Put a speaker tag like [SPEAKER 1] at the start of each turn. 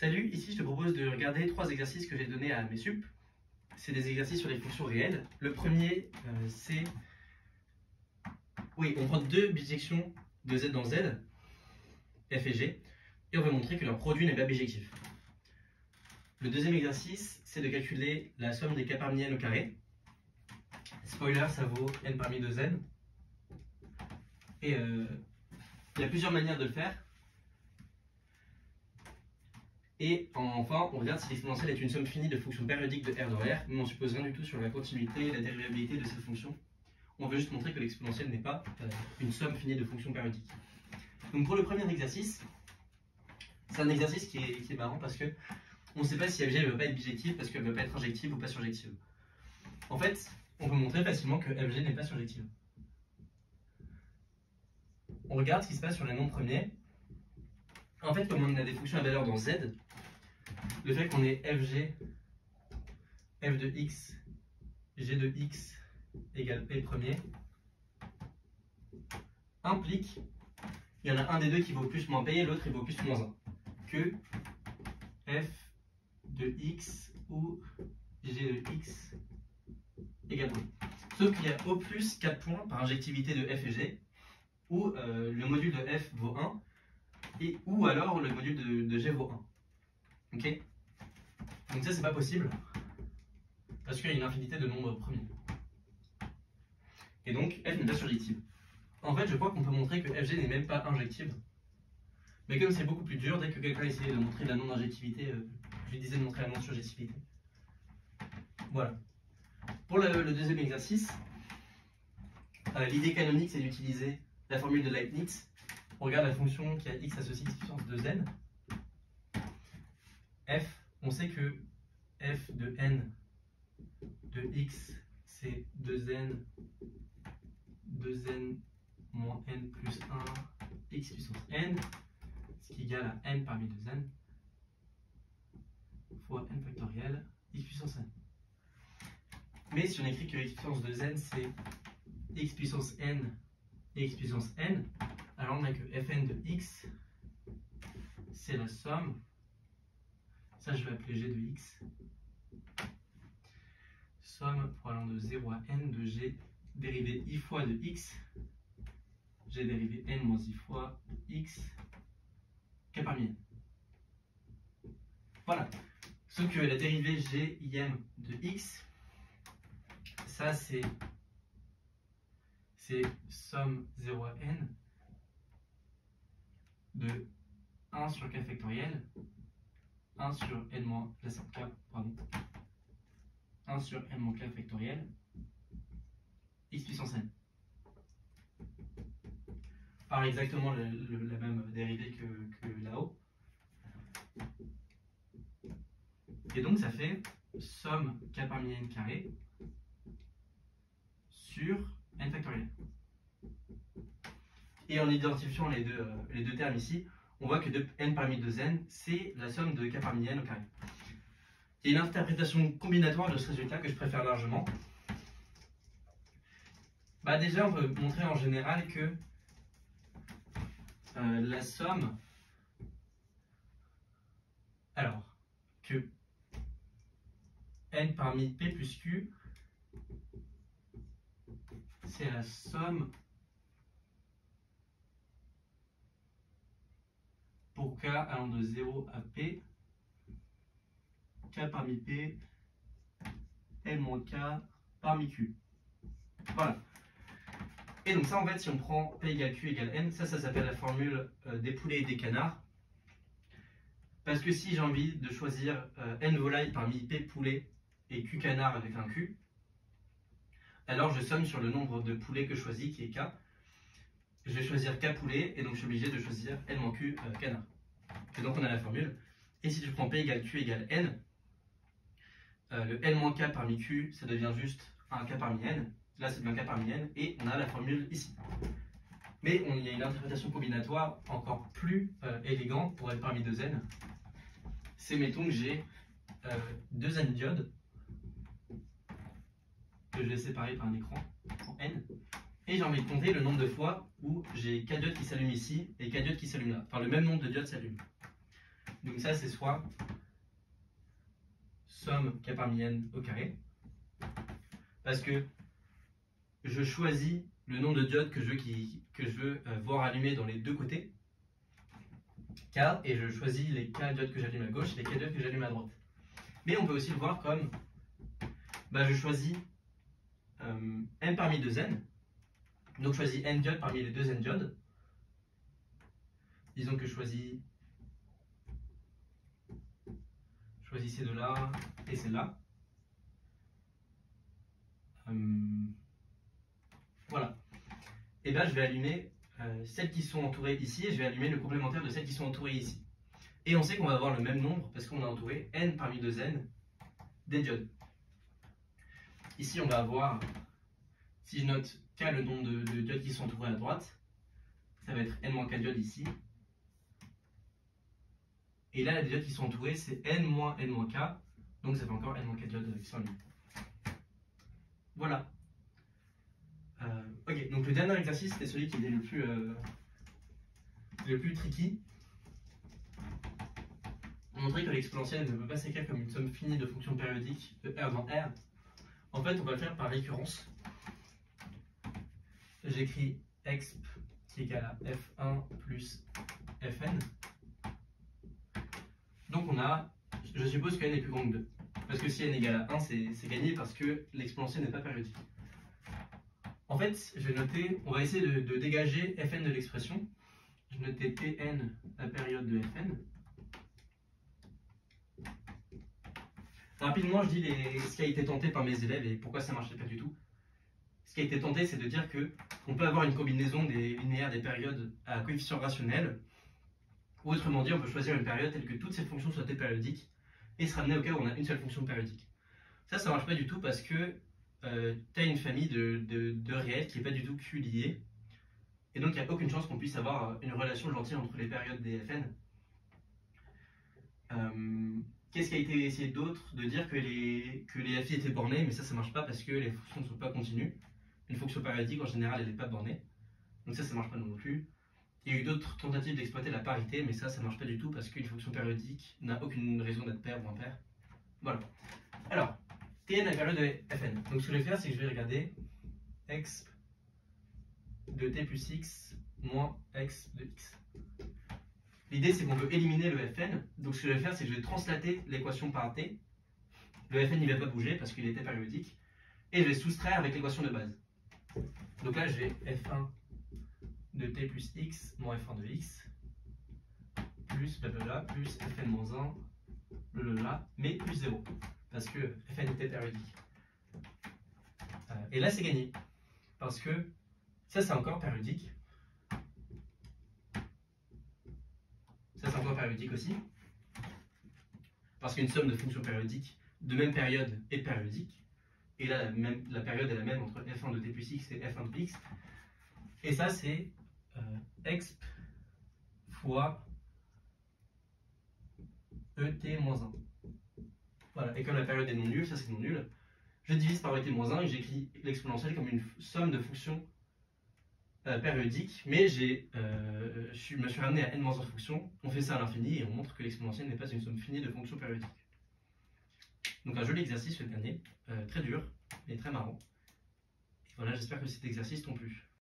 [SPEAKER 1] Salut, ici je te propose de regarder 3 exercices que j'ai donnés à mes sup. C'est des exercices sur les fonctions réelles. Le premier, c'est... Oui, on prend 2 bijections de z dans z, f et g, et on va montrer que leur produit n'est pas bijectif. Le deuxième exercice, c'est de calculer la somme des k parmi n au carré. Spoiler, ça vaut n parmi 2n. Et il y a plusieurs manières de le faire. Et enfin, on regarde si l'exponentielle est une somme finie de fonctions périodiques de R dans R. Nous, on suppose rien du tout sur la continuité et la dérivabilité de cette fonction. On veut juste montrer que l'exponentielle n'est pas une somme finie de fonctions périodiques. Donc pour le premier exercice, c'est un exercice qui est marrant parce que on ne sait pas si FG ne va pas être bijective parce qu'elle ne va pas être injective ou pas surjective. En fait, on peut montrer facilement que FG n'est pas surjective. On regarde ce qui se passe sur les nombres premiers. En fait, comme on a des fonctions à valeur dans Z, le fait qu'on ait FG, f de x, g de x égale p premier, implique, il y en a un des deux qui vaut plus moins p et l'autre il vaut plus moins 1, que f de x ou g de x égale p. Sauf qu'il y a au plus 4 points par injectivité de f et g, où le module de f vaut 1, ou alors le module de g vaut 1. Ok? Donc ça, c'est pas possible, parce qu'il y a une infinité de nombres premiers. Et donc, f n'est pas surjective. En fait, je crois qu'on peut montrer que fg n'est même pas injective. Mais comme c'est beaucoup plus dur, dès que quelqu'un essayait de montrer la non-injectivité, je lui disais de montrer la non-surjectivité. Voilà. Pour le deuxième exercice, l'idée canonique, c'est d'utiliser la formule de Leibniz. On regarde la fonction qui a x associé x puissance 2n. F, on sait que f de n de x, c'est 2n moins n plus 1 x puissance n, ce qui égale à n parmi 2n fois n factoriel x puissance n. Mais si on écrit que x puissance 2n, c'est x puissance n et x puissance n, alors on a que fn de x, c'est la somme, ça je vais appeler g de x, somme pour allant de 0 à n de g dérivé i fois de x, g dérivé n moins i fois x, k parmi n. Voilà. Sauf que la dérivée g im de x, ça c'est somme 0 à n de 1 sur k factoriel, 1 sur n moins la somme k, pardon, 1 sur n moins k factoriel, x puissance n. Par exactement la même dérivée que là-haut. Et donc ça fait somme k parmi n carré sur n factoriel. Et en identifiant les deux termes ici, on voit que n parmi 2n, c'est la somme de k parmi n au carré. Il y a une interprétation combinatoire de ce résultat que je préfère largement. Bah déjà, on peut montrer en général que la somme, alors, que n parmi p plus q, c'est la somme pour k allant de 0 à p, k parmi p, n moins k parmi q. Voilà. Et donc ça, en fait, si on prend p égale q égale n, ça s'appelle la formule des poulets et des canards. Parce que si j'ai envie de choisir n volailles parmi p poulets et q canard avec un q, alors je somme sur le nombre de poulets que je choisis, qui est k. Je vais choisir k poulet, et donc je suis obligé de choisir n moins q canard. Et donc on a la formule. Et si je prends p égale q égale n, le n moins k parmi q, ça devient juste un k parmi n. Là, c'est bien k parmi n, et on a la formule ici. Mais il y a une interprétation combinatoire encore plus élégante pour être parmi 2n. C'est, mettons que j'ai 2 n diodes, que je vais séparer par un écran en n, et j'ai envie de compter le nombre de fois où j'ai k diodes qui s'allument ici et k diodes qui s'allument là. Enfin, le même nombre de diodes s'allument. Donc ça, c'est soit somme k parmi n au carré, parce que je choisis le nombre de diodes que je veux voir allumer dans les deux côtés, K, et je choisis les K diodes que j'allume à gauche et les K diodes que j'allume à droite. Mais on peut aussi le voir comme, je choisis n parmi 2n, donc je choisis n diodes parmi les deux n diodes. Disons que je choisis ces deux-là et celle-là. Voilà. Et là, je vais allumer celles qui sont entourées ici et je vais allumer le complémentaire de celles qui sont entourées ici. Et on sait qu'on va avoir le même nombre parce qu'on a entouré n parmi 2n des diodes. Ici, on va avoir, si je note k le nombre de diodes qui sont entourées à droite, ça va être n-k diodes ici. Et là, les diodes qui sont entourées, c'est n-k, donc ça fait encore n-k diodes qui sont allumées. Voilà. Ok, donc le dernier exercice, c'était celui qui était le plus tricky. Montrer que l'exponentielle ne peut pas s'écrire comme une somme finie de fonctions périodiques de R dans R. En fait, on va le faire par récurrence. J'écris exp qui égale à f1 plus fn. Donc je suppose que n est plus grand que 2. Parce que si n égale à 1, c'est gagné parce que l'exponentielle n'est pas périodique. En fait, je vais noter, on va essayer de dégager fn de l'expression. Je vais noter Tn, la période de Fn. Rapidement, je dis ce qui a été tenté par mes élèves et pourquoi ça ne marchait pas du tout. Ce qui a été tenté, c'est de dire qu'on peut avoir une combinaison des linéaires des périodes à coefficient rationnel. Ou autrement dit, on peut choisir une période telle que toutes ces fonctions soient périodiques et se ramener au cas où on a une seule fonction périodique. Ça ne marche pas du tout parce que tu as une famille de réels qui n'est pas du tout Q liée. Et donc, il n'y a aucune chance qu'on puisse avoir une relation gentille entre les périodes des Fn. Qu'est-ce qui a été essayé d'autre? De dire que les FI étaient bornés, mais ça ne marche pas parce que les fonctions ne sont pas continues. Une fonction périodique, en général, elle n'est pas bornée. Donc ça ne marche pas non plus. Il y a eu d'autres tentatives d'exploiter la parité, mais ça ne marche pas du tout parce qu'une fonction périodique n'a aucune raison d'être paire ou impaire. Voilà. Alors, Tn la période de Fn. Donc ce que je vais faire, c'est que je vais regarder exp de t plus x moins x de x. L'idée, c'est qu'on veut éliminer le Fn. Donc ce que je vais faire, c'est que je vais translater l'équation par t. Le Fn, il ne va pas bouger parce qu'il était périodique. Et je vais soustraire avec l'équation de base. Donc là, j'ai f1 de t plus x moins f1 de x plus blablabla plus fn moins 1 blablabla mais plus 0 parce que fn était périodique. Et là, c'est gagné parce que ça, c'est encore périodique. Ça, c'est encore périodique aussi. Parce qu'une somme de fonctions périodiques de même période est périodique. Et là, la période est la même entre f1 de t plus x et f1 de x. Et ça, c'est exp fois et moins 1. Voilà. Et comme la période est non nulle, ça c'est non nul, je divise par et moins 1 et j'écris l'exponentielle comme une somme de fonctions périodiques. Mais je me suis ramené à n-1 fonctions. On fait ça à l'infini et on montre que l'exponentielle n'est pas une somme finie de fonctions périodiques. Donc un joli exercice, le dernier, très dur, mais très marrant. Et voilà, j'espère que cet exercice t'ont plu.